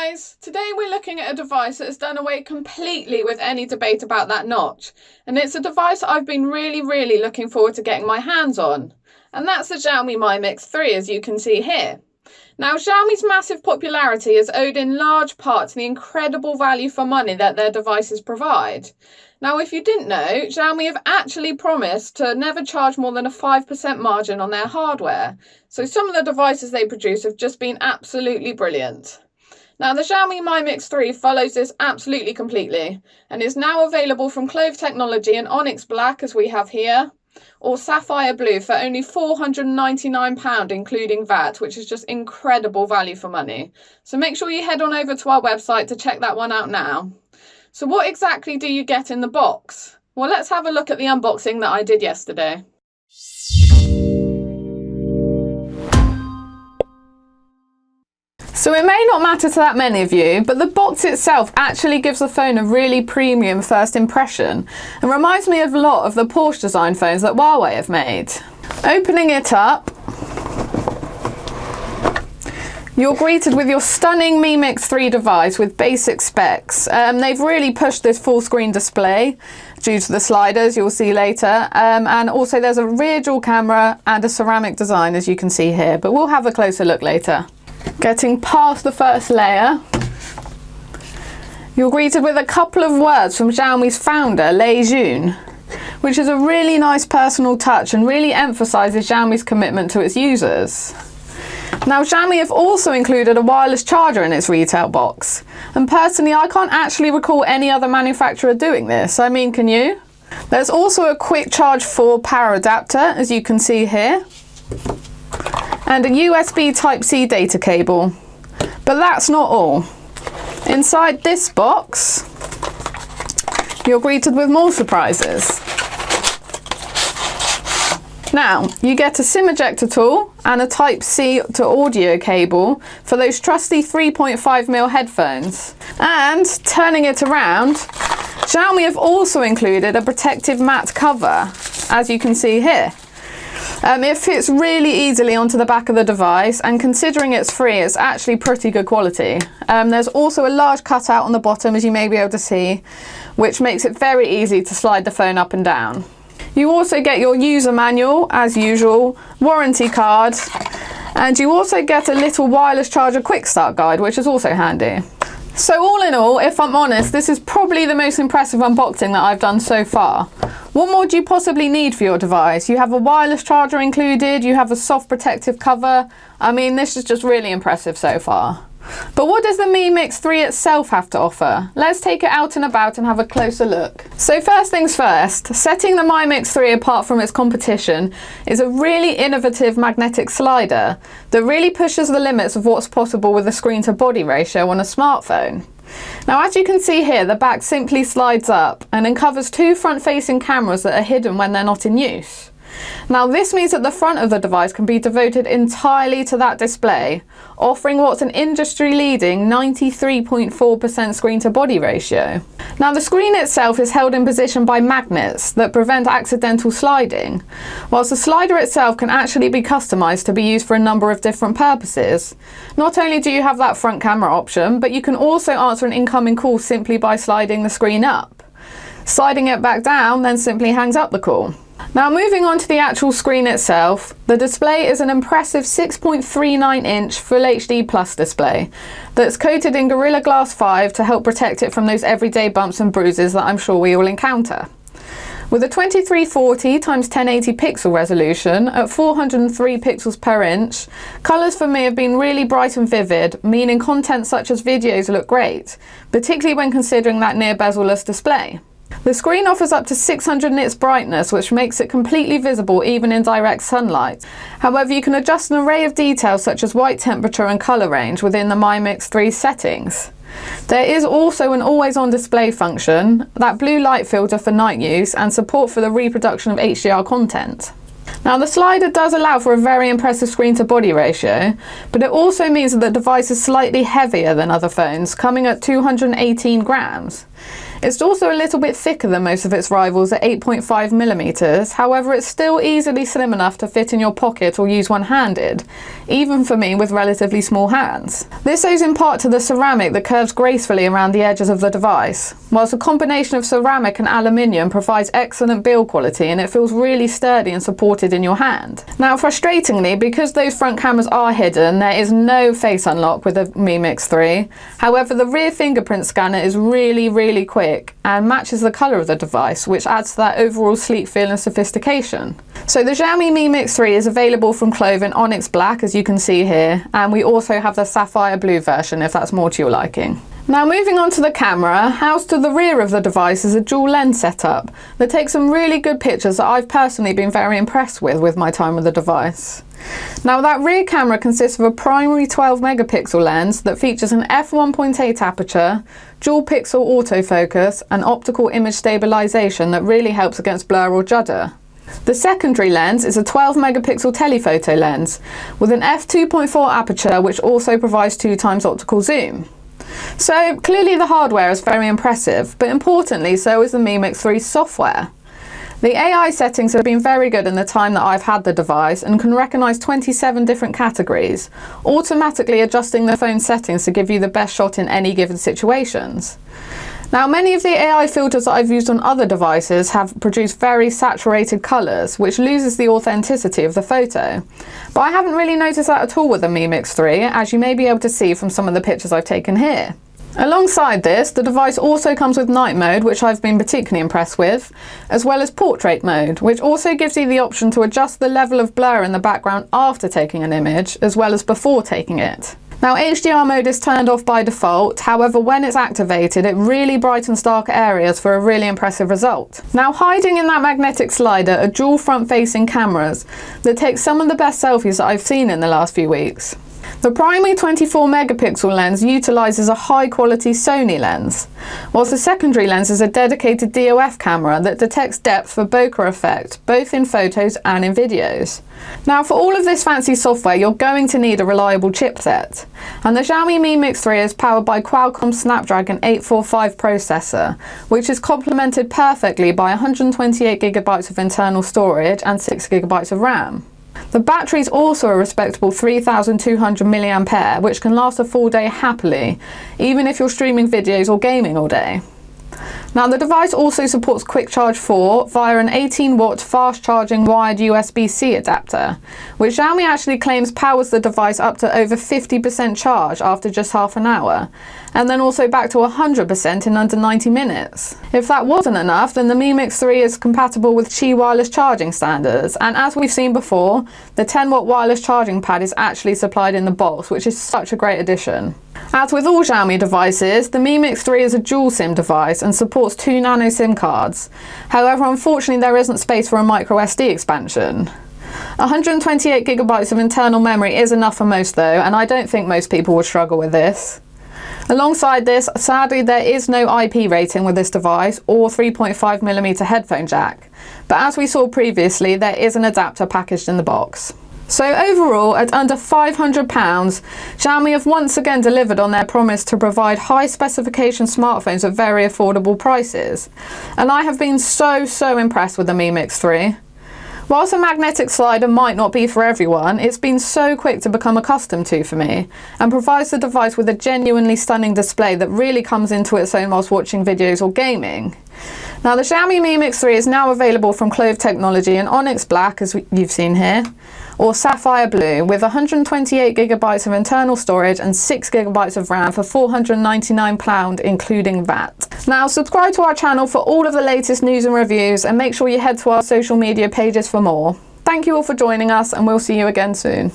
guys, today we're looking at a device that has done away completely with any debate about that notch, and it's a device I've been really looking forward to getting my hands on, and that's the Xiaomi Mi Mix 3, as you can see here. Now, Xiaomi's massive popularity is owed in large part to the incredible value for money that their devices provide. Now, if you didn't know, Xiaomi have actually promised to never charge more than a 5% margin on their hardware, so some of the devices they produce have just been absolutely brilliant. Now, the Xiaomi Mi Mix 3 follows this absolutely completely and is now available from Clove Technology in Onyx Black, as we have here, or Sapphire Blue for only £499 including VAT, which is just incredible value for money. So make sure you head on over to our website to check that one out now. So what exactly do you get in the box? Well, let's have a look at the unboxing that I did yesterday. So it may not matter to that many of you, but the box itself actually gives the phone a really premium first impression and reminds me of a lot of the Porsche design phones that Huawei have made. Opening it up, you're greeted with your stunning Mi Mix 3 device with basic specs. They've really pushed this full screen display due to the sliders you'll see later, and also there's a rear dual camera and a ceramic design, as you can see here, but we'll have a closer look later. Getting past the first layer, you're greeted with a couple of words from Xiaomi's founder, Lei Jun, which is a really nice personal touch and really emphasises Xiaomi's commitment to its users. Now, Xiaomi have also included a wireless charger in its retail box, and personally I can't actually recall any other manufacturer doing this. I mean, can you? There's also a quick charge 4 power adapter, as you can see here, and a USB Type-C data cable. But that's not all. Inside this box, you're greeted with more surprises. Now, you get a SIM ejector tool and a Type-C to audio cable for those trusty 3.5mm headphones. And turning it around, Xiaomi have also included a protective matte cover, as you can see here. It fits really easily onto the back of the device, and considering it's free, it's actually pretty good quality. There's also a large cutout on the bottom, as you may be able to see, which makes it very easy to slide the phone up and down. You also get your user manual, as usual, warranty card, and you also get a little wireless charger quick start guide, which is also handy. So all in all, if I'm honest, this is probably the most impressive unboxing that I've done so far. What more do you possibly need for your device? You have a wireless charger included, you have a soft protective cover. I mean, this is just really impressive so far. But what does the Mi Mix 3 itself have to offer? Let's take it out and about and have a closer look. So first things first, setting the Mi Mix 3 apart from its competition is a really innovative magnetic slider that really pushes the limits of what's possible with the screen to body ratio on a smartphone. Now, as you can see here, the back simply slides up and uncovers two front-facing cameras that are hidden when they're not in use. Now, this means that the front of the device can be devoted entirely to that display, offering what's an industry-leading 93.4% screen-to-body ratio. Now, the screen itself is held in position by magnets that prevent accidental sliding, whilst the slider itself can actually be customised to be used for a number of different purposes. Not only do you have that front camera option, but you can also answer an incoming call simply by sliding the screen up. Sliding it back down then simply hangs up the call. Now, moving on to the actual screen itself, the display is an impressive 6.39-inch Full HD Plus display that's coated in Gorilla Glass 5 to help protect it from those everyday bumps and bruises that I'm sure we all encounter. With a 2340 x 1080 pixel resolution at 403 pixels per inch, colours for me have been really bright and vivid, meaning content such as videos look great, particularly when considering that near bezel-less display. The screen offers up to 600 nits brightness, which makes it completely visible even in direct sunlight. However, you can adjust an array of details such as white temperature and colour range within the Mi Mix 3 settings. There is also an always-on display function, that blue light filter for night use, and support for the reproduction of HDR content. Now, the slider does allow for a very impressive screen-to-body ratio, but it also means that the device is slightly heavier than other phones, coming at 218 grams. It's also a little bit thicker than most of its rivals at 8.5mm, however it's still easily slim enough to fit in your pocket or use one-handed, even for me with relatively small hands. This owes in part to the ceramic that curves gracefully around the edges of the device, whilst a combination of ceramic and aluminium provides excellent build quality and it feels really sturdy and supported in your hand. Now frustratingly, because those front cameras are hidden, there is no face unlock with the Mi Mix 3. However, the rear fingerprint scanner is really quick and matches the colour of the device, which adds to that overall sleek feel and sophistication. So the Xiaomi Mi Mix 3 is available from Clove in Onyx Black, as you can see here, and we also have the Sapphire Blue version if that's more to your liking. Now moving on to the camera, housed to the rear of the device is a dual lens setup that takes some really good pictures that I've personally been very impressed with my time with the device. Now that rear camera consists of a primary 12 megapixel lens that features an f1.8 aperture, dual pixel autofocus and optical image stabilization that really helps against blur or judder. The secondary lens is a 12 megapixel telephoto lens with an f2.4 aperture which also provides 2x optical zoom. So clearly the hardware is very impressive, but importantly so is the Mi Mix 3 software. The AI settings have been very good in the time that I've had the device and can recognise 27 different categories, automatically adjusting the phone settings to give you the best shot in any given situations. Now many of the AI filters that I've used on other devices have produced very saturated colours, which loses the authenticity of the photo. But I haven't really noticed that at all with the Mi Mix 3, as you may be able to see from some of the pictures I've taken here. Alongside this, the device also comes with night mode, which I've been particularly impressed with, as well as portrait mode, which also gives you the option to adjust the level of blur in the background after taking an image, as well as before taking it. Now HDR mode is turned off by default, however when it's activated it really brightens dark areas for a really impressive result. Now hiding in that magnetic slider are dual front facing cameras that take some of the best selfies that I've seen in the last few weeks. The primary 24 megapixel lens utilises a high quality Sony lens, whilst the secondary lens is a dedicated DOF camera that detects depth for bokeh effect, both in photos and in videos. Now for all of this fancy software you're going to need a reliable chipset, and the Xiaomi Mi Mix 3 is powered by Qualcomm's Snapdragon 845 processor, which is complemented perfectly by 128GB of internal storage and 6GB of RAM. The battery is also a respectable 3200 mAh, which can last a full day happily, even if you're streaming videos or gaming all day. Now the device also supports Quick Charge 4 via an 18-watt fast charging wired USB-C adapter, which Xiaomi actually claims powers the device up to over 50% charge after just half an hour, and then also back to 100% in under 90 minutes. If that wasn't enough, then the Mi Mix 3 is compatible with Qi wireless charging standards, and as we've seen before, the 10-watt wireless charging pad is actually supplied in the box, which is such a great addition. As with all Xiaomi devices, the Mi Mix 3 is a dual SIM device and supports 2 nano SIM cards. However, unfortunately there isn't space for a micro SD expansion. 128GB of internal memory is enough for most though, and I don't think most people would struggle with this. Alongside this, sadly there is no IP rating with this device or 3.5mm headphone jack, but as we saw previously there is an adapter packaged in the box. So overall, at under £500, Xiaomi have once again delivered on their promise to provide high specification smartphones at very affordable prices. And I have been so impressed with the Mi Mix 3. Whilst a magnetic slider might not be for everyone, it's been so quick to become accustomed to for me, and provides the device with a genuinely stunning display that really comes into its own whilst watching videos or gaming. Now the Xiaomi Mi Mix 3 is now available from Clove Technology in Onyx Black, as you've seen here, or Sapphire Blue, with 128GB of internal storage and 6GB of RAM for £499 including VAT. Now subscribe to our channel for all of the latest news and reviews, and make sure you head to our social media pages for more. Thank you all for joining us, and we'll see you again soon.